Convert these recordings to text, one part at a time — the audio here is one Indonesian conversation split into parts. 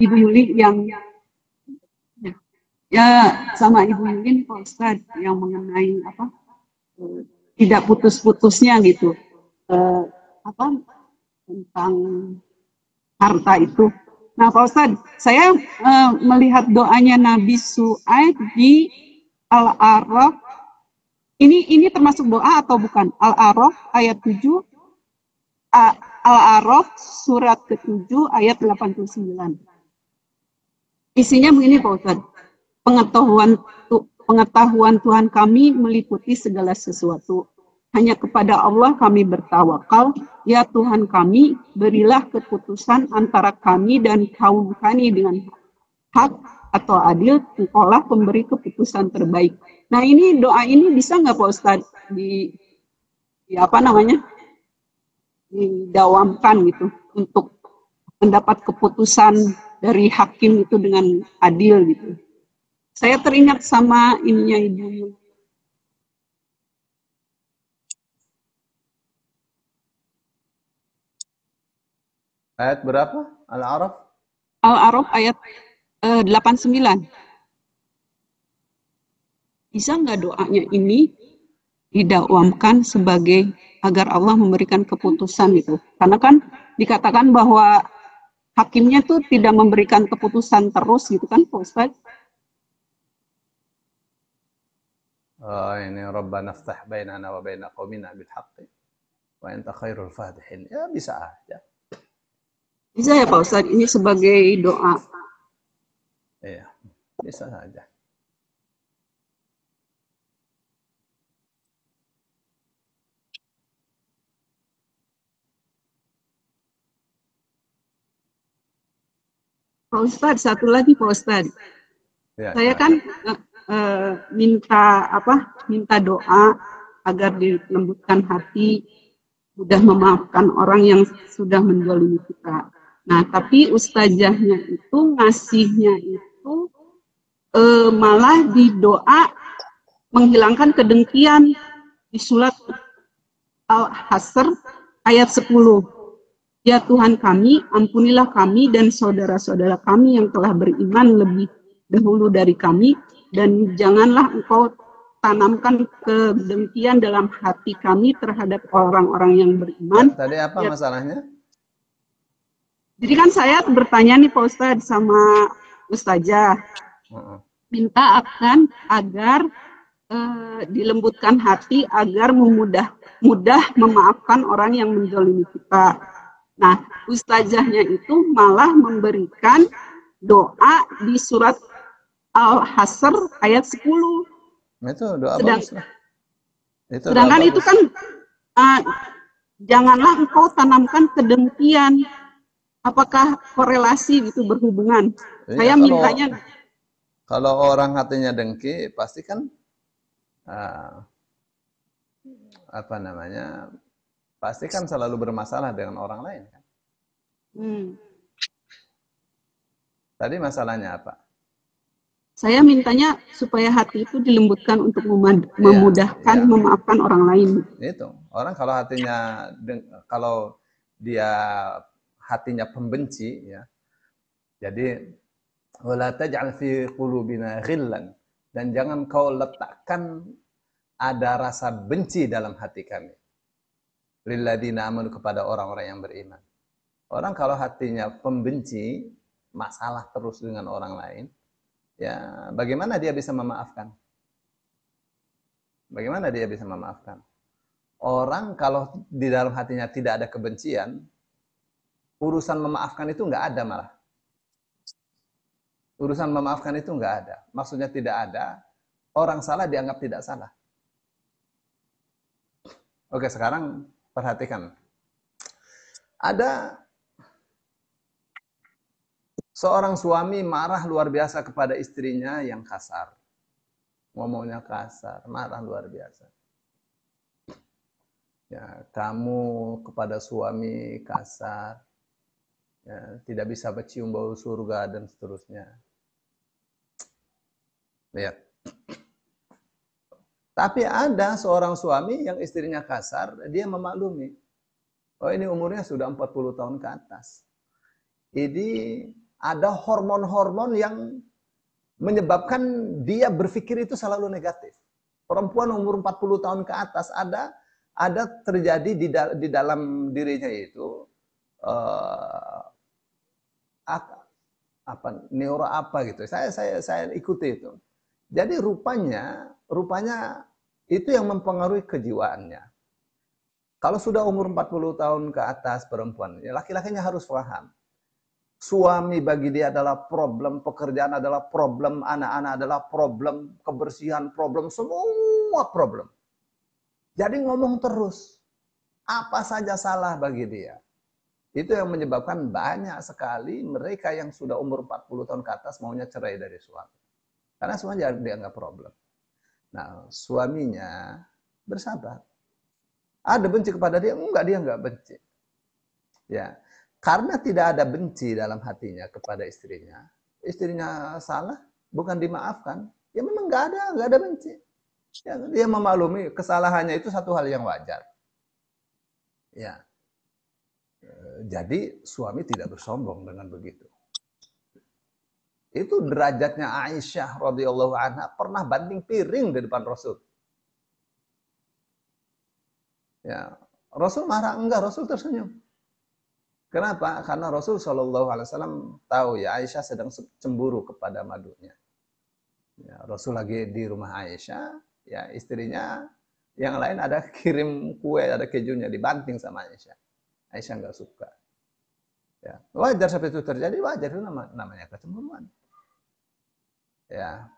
Ibu Yuli yang ya sama Ibu Yuli Pak Ustadz yang mengenai apa tidak putus-putusnya gitu apa tentang harta itu. Nah Pak Ustadz, saya melihat doanya Nabi Su'aib di Al-A'raf. Ini termasuk doa atau bukan? Al-A'raf ayat 7, Al-A'raf surat ke-7 ayat 89. Isinya begini Pak Ustadz, pengetahuan Tuhan kami meliputi segala sesuatu. Hanya kepada Allah kami bertawakal, ya Tuhan kami, berilah keputusan antara kami dan kaum kami dengan hak atau adil, Engkaulah pemberi keputusan terbaik. Nah ini doa ini bisa nggak Pak Ustadz didawamkan gitu untuk mendapat keputusan dari hakim itu dengan adil gitu. Saya teringat sama ininya Ibu. Ayat berapa? Al-A'raf? Al-A'raf ayat 89. Bisa nggak doanya ini didakwamkan sebagai agar Allah memberikan keputusan itu? Karena kan dikatakan bahwa hakimnya tuh tidak memberikan keputusan terus gitu kan Pak Ustadz? Ini Rabbana ftah bainana wa baina qaumina bil haqqi wa anta khairul fatihin. Ya bisa aja. Bisa ya Pak Ustadz ini sebagai doa? Iya, bisa saja. Pak Ustadz, satu lagi Pak Ustadz. Ya, Saya kan minta doa agar dilembutkan hati, mudah memaafkan orang yang sudah menzalimi kita. Nah, tapi ustazahnya itu ngasihnya itu malah di doa menghilangkan kedengkian di surat Al-Hasr ayat 10. Ya Tuhan kami, ampunilah kami dan saudara-saudara kami yang telah beriman lebih dahulu dari kami, dan janganlah Engkau tanamkan kedengkian dalam hati kami terhadap orang-orang yang beriman. Tadi apa masalahnya? Jadi kan saya bertanya nih Pak Ustadz sama Ustazah, minta agar dilembutkan hati, agar mudah memaafkan orang yang menzalimi kita. Nah, ustazahnya itu malah memberikan doa di surat Al-Hasr ayat 10. Itu doa bagus lah. Sedangkan itu kan janganlah engkau tanamkan kedengkian. Apakah korelasi gitu berhubungan? Ya, Saya mintanya. Kalau orang hatinya dengki, pasti kan pasti kan selalu bermasalah dengan orang lain kan. Tadi masalahnya apa? Saya mintanya supaya hati itu dilembutkan untuk memudahkan memaafkan orang lain. Itu orang kalau dia hatinya pembenci ya. Jadi wala taj'al fi qulubina ghillan, dan jangan kau letakkan ada rasa benci dalam hati kami. Lilladzina amanu, kepada orang-orang yang beriman. Orang kalau hatinya pembenci, masalah terus dengan orang lain, ya bagaimana dia bisa memaafkan? Bagaimana dia bisa memaafkan? Orang kalau di dalam hatinya tidak ada kebencian, urusan memaafkan itu nggak ada malah. Urusan memaafkan itu nggak ada. Maksudnya tidak ada, orang salah dianggap tidak salah. Oke, sekarang perhatikan. Ada seorang suami marah luar biasa kepada istrinya yang kasar. Ngomongnya kasar, marah luar biasa. Ya, kamu kepada suami kasar, ya, tidak bisa mencium bau surga dan seterusnya. Lihat. Tapi ada seorang suami yang istrinya kasar, dia memaklumi. Oh, ini umurnya sudah 40 tahun ke atas. Ini ada hormon-hormon yang menyebabkan dia berpikir itu selalu negatif. Perempuan umur 40 tahun ke atas ada terjadi di dalam dirinya itu neuro apa gitu. Saya ikuti itu. Jadi rupanya itu yang mempengaruhi kejiwaannya. Kalau sudah umur 40 tahun ke atas perempuan, ya laki-lakinya harus paham. Suami bagi dia adalah problem, pekerjaan adalah problem, anak-anak adalah problem, kebersihan problem, semua problem. Jadi ngomong terus, apa saja salah bagi dia. Itu yang menyebabkan banyak sekali mereka yang sudah umur 40 tahun ke atas maunya cerai dari suami. Karena semuanya dianggap problem. Nah, suaminya bersabar. Ada benci kepada dia? Enggak, dia enggak benci. Ya, karena tidak ada benci dalam hatinya kepada istrinya. Istrinya salah, bukan dimaafkan. Ya memang enggak ada benci. Ya, dia memaklumi kesalahannya itu satu hal yang wajar. Ya. Jadi suami tidak bersombong dengan begitu. Itu derajatnya Aisyah radhiyallahu anha pernah banting piring di depan Rasul. Ya, Rasul marah enggak, Rasul tersenyum. Kenapa? Karena Rasul Shallallahu Alaihi Wasallam tahu ya Aisyah sedang cemburu kepada madunya. Ya, Rasul lagi di rumah Aisyah, ya istrinya yang lain ada kirim kue, ada kejunya dibanting sama Aisyah. Aisyah enggak suka. Ya, wajar seperti itu terjadi, wajar itu namanya kecemburuan. Ya,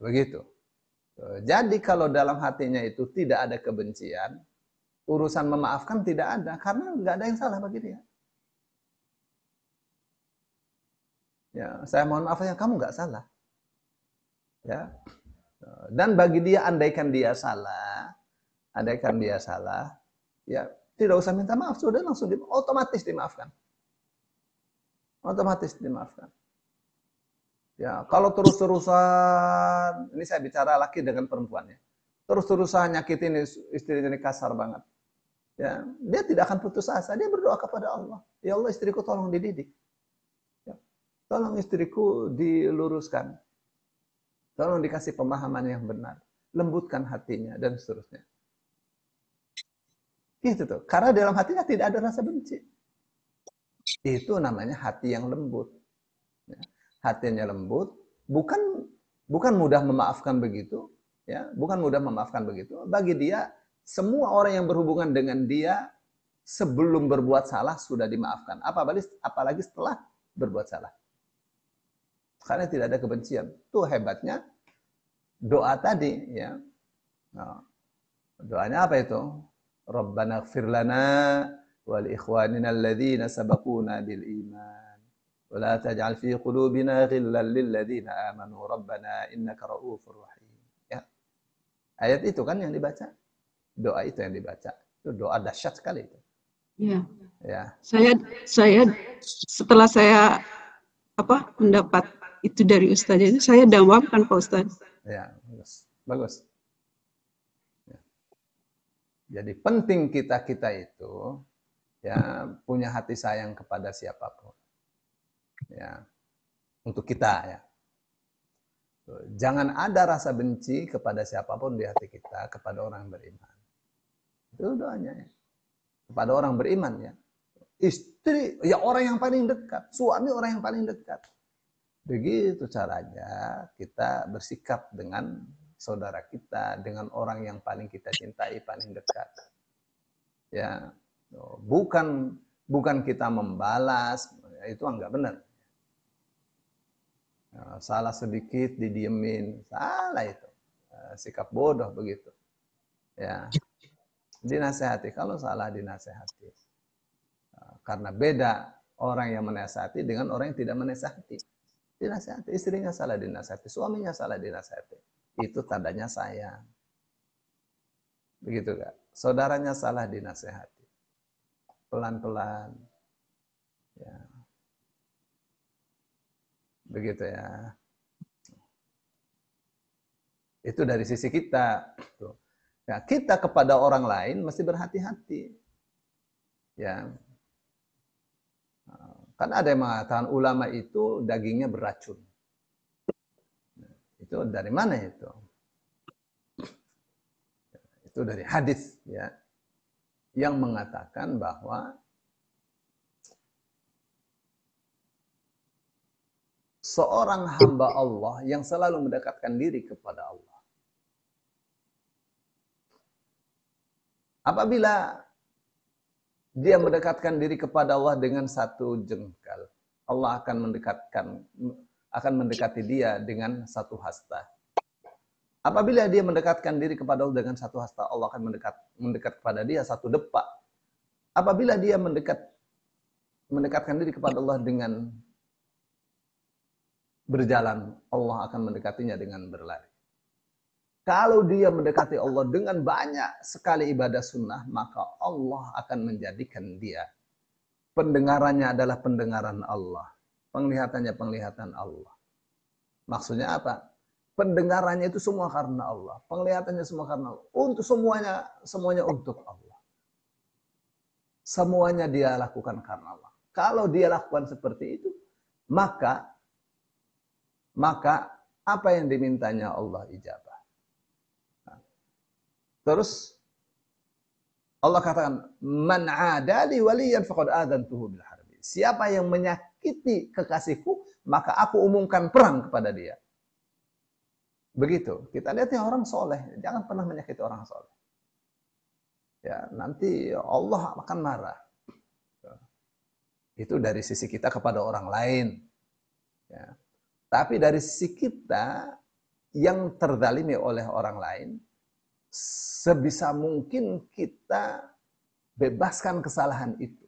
begitu. Jadi kalau dalam hatinya itu tidak ada kebencian, urusan memaafkan tidak ada, karena nggak ada yang salah bagi dia. Ya, saya mohon maaf ya, kamu nggak salah. Ya, dan bagi dia andaikan dia salah, ya tidak usah minta maaf, sudah langsung otomatis dimaafkan. Otomatis dimaafkan. Ya, kalau terus-terusan, ini saya bicara laki dengan perempuan ya. Terus-terusan nyakitin istrinya ini kasar banget. Ya, dia tidak akan putus asa, dia berdoa kepada Allah. Ya Allah, istriku tolong dididik. Ya, tolong istriku diluruskan. Tolong dikasih pemahaman yang benar. Lembutkan hatinya dan seterusnya. Gitu tuh. Karena dalam hatinya tidak ada rasa benci. Itu namanya hati yang lembut. Ya. Hatinya lembut, bukan mudah memaafkan begitu, ya, bukan mudah memaafkan begitu. Bagi dia, semua orang yang berhubungan dengan dia sebelum berbuat salah sudah dimaafkan. Apalagi setelah berbuat salah. Karena tidak ada kebencian. Itu hebatnya doa tadi, ya. Nah, doanya apa itu? Rabbana ighfir lana wal ikhwanina alladzina sabaquna bil iman. ولا تجعل في قلوبنا غلا للذين آمنوا ربنا إنك رؤوف رحيم. Ya. Ayat itu kan yang dibaca. Doa itu yang dibaca. Itu doa dahsyat sekali itu. Iya. Ya. Saya setelah saya mendapat itu dari Ustaz itu saya dawamkan Pak Ustaz. Ya, bagus. Ya. Jadi penting kita itu ya punya hati sayang kepada siapapun. Ya, untuk kita ya. Jangan ada rasa benci kepada siapapun di hati kita kepada orang beriman. Itu doanya ya. Kepada orang beriman ya. Istri ya orang yang paling dekat, suami orang yang paling dekat. Begitu caranya kita bersikap dengan saudara kita, dengan orang yang paling kita cintai, paling dekat. Ya, bukan kita membalas, itu enggak benar. Salah sedikit didiemin, salah itu, sikap bodoh begitu. Ya, dinasehati kalau salah dinasehati, karena beda orang yang menasehati dengan orang yang tidak menasehati. Dinasehati, istrinya salah dinasehati, suaminya salah dinasehati, itu tandanya sayang. Begitu kan? Saudaranya salah dinasehati, pelan-pelan, ya. Begitu ya. Itu dari sisi kita. Ya, kita kepada orang lain mesti berhati-hati. Ya. Kan ada yang mengatakan ulama itu dagingnya beracun. Itu dari mana itu? Itu dari hadis ya, yang mengatakan bahwa seorang hamba Allah yang selalu mendekatkan diri kepada Allah, apabila dia mendekatkan diri kepada Allah dengan satu jengkal, Allah akan mendekati dia dengan satu hasta. Apabila dia mendekatkan diri kepada Allah dengan satu hasta, Allah akan mendekat kepada dia satu depak. Apabila dia mendekatkan diri kepada Allah dengan berjalan, Allah akan mendekatinya dengan berlari. Kalau dia mendekati Allah dengan banyak sekali ibadah sunnah, maka Allah akan menjadikan dia pendengarannya adalah pendengaran Allah, penglihatannya penglihatan Allah. Maksudnya apa? Pendengarannya itu semua karena Allah, penglihatannya semua karena Allah. Untuk semuanya untuk Allah. Semuanya dia lakukan karena Allah. Kalau dia lakukan seperti itu, maka apa yang dimintanya Allah ijabah. Nah, terus Allah katakan, "Man 'adali waliyan faqad adantuhu bil harbi." Siapa yang menyakiti kekasihku, maka aku umumkan perang kepada dia. Begitu. Kita lihat yang orang soleh, jangan pernah menyakiti orang soleh. Ya, nanti Allah akan marah. Itu dari sisi kita kepada orang lain. Ya. Tapi dari sisi kita yang terzalimi oleh orang lain, sebisa mungkin kita bebaskan kesalahan itu.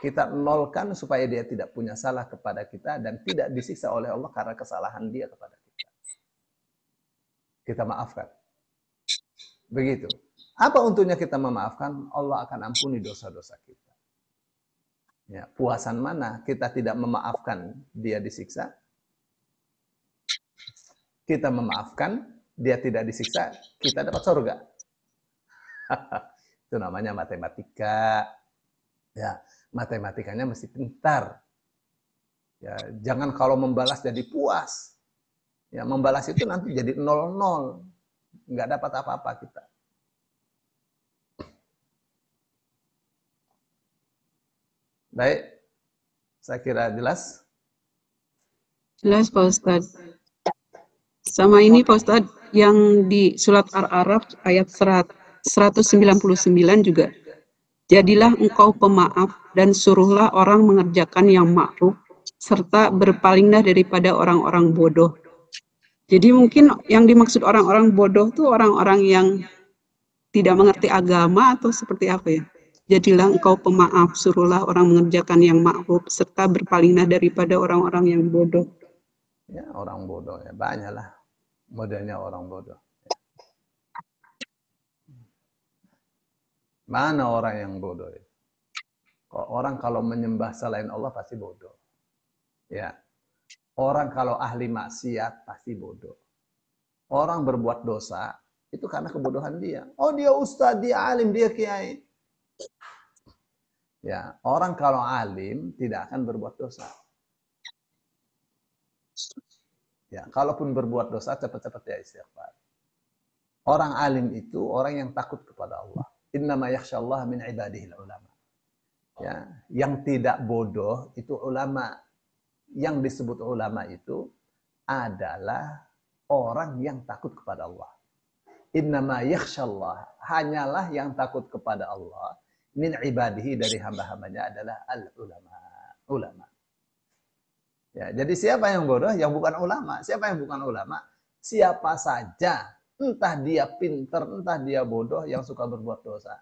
Kita nolkan supaya dia tidak punya salah kepada kita dan tidak disiksa oleh Allah karena kesalahan dia kepada kita. Kita maafkan. Begitu. Apa untungnya kita memaafkan? Allah akan ampuni dosa-dosa kita. Ya, puasan mana kita tidak memaafkan dia disiksa? Kita memaafkan dia tidak disiksa, kita dapat surga. Itu namanya matematika. Ya, matematikanya mesti pintar. Ya, jangan kalau membalas jadi puas. Ya, membalas itu nanti jadi 0-0. Nggak dapat apa-apa kita. Baik, saya kira jelas. Jelas Pak Ustadz. Sama ini Pak Ustadz, yang di surat Al-A'raf ayat 199 juga. Jadilah engkau pemaaf dan suruhlah orang mengerjakan yang ma'ruf, serta berpalinglah daripada orang-orang bodoh. Jadi mungkin yang dimaksud orang-orang bodoh itu orang-orang yang tidak mengerti agama atau seperti apa ya? Jadilah engkau pemaaf, suruhlah orang mengerjakan yang ma'ruf, serta berpalinglah daripada orang-orang yang bodoh. Ya, orang bodoh ya, banyaklah modelnya orang bodoh. Mana orang yang bodoh? Orang kalau menyembah selain Allah pasti bodoh. Ya. Orang kalau ahli maksiat pasti bodoh. Orang berbuat dosa itu karena kebodohan dia. Oh, dia ustaz, dia alim, dia kiai. Ya, orang kalau alim tidak akan berbuat dosa. Ya, kalaupun berbuat dosa cepat-cepat dia istighfar. Orang alim itu orang yang takut kepada Allah. Innama yakhsyallaha min ibadihil ulama. Ya, yang tidak bodoh itu ulama. Yang disebut ulama itu adalah orang yang takut kepada Allah. Innama yakhshallah, hanyalah yang takut kepada Allah min ibadihi, dari hamba-hambanya adalah al-ulama. Ulama. Ya, jadi siapa yang bodoh? Yang bukan ulama. Siapa yang bukan ulama? Siapa saja, entah dia pinter, entah dia bodoh, yang suka berbuat dosa.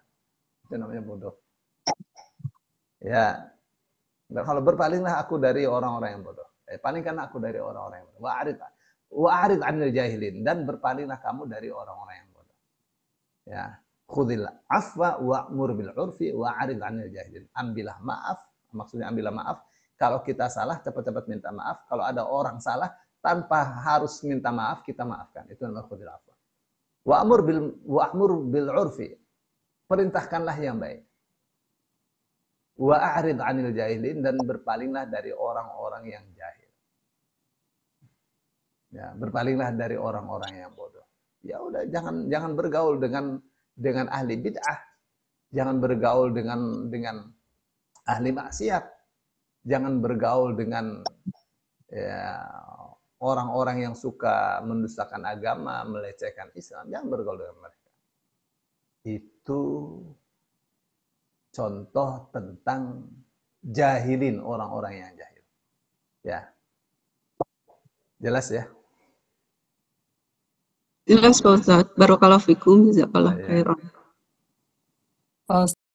Itu namanya bodoh. Ya. Dan kalau berpalinglah aku dari orang-orang yang bodoh. Palingkanlah aku dari orang-orang yang bodoh. Wa'arid 'anil jahilin, dan berpalinglah kamu dari orang-orang yang bodoh. Ya, khudhil afwa wa'mur bil 'urfi wa'arid 'anil jahilin. Ambillah maaf, maksudnya ambillah maaf. Kalau kita salah cepat-cepat minta maaf. Kalau ada orang salah tanpa harus minta maaf, kita maafkan. Itu namanya khudhil afwa. Wa'mur bil 'urfi. Perintahkanlah yang baik. Wa a'rid 'anil jahilin, dan berpalinglah dari orang-orang yang jahil. Ya, berpalinglah dari orang-orang yang bodoh. Ya udah, jangan bergaul dengan ahli bid'ah. Jangan bergaul dengan ahli maksiat. Jangan bergaul dengan ya, orang-orang yang suka mendustakan agama, melecehkan Islam. Jangan bergaul dengan mereka. Itu contoh tentang jahilin orang-orang yang jahil. Ya. Jelas ya? Jelas Pak Ustadz. Barakallahu fikum, jazakallahu Ya. khairan.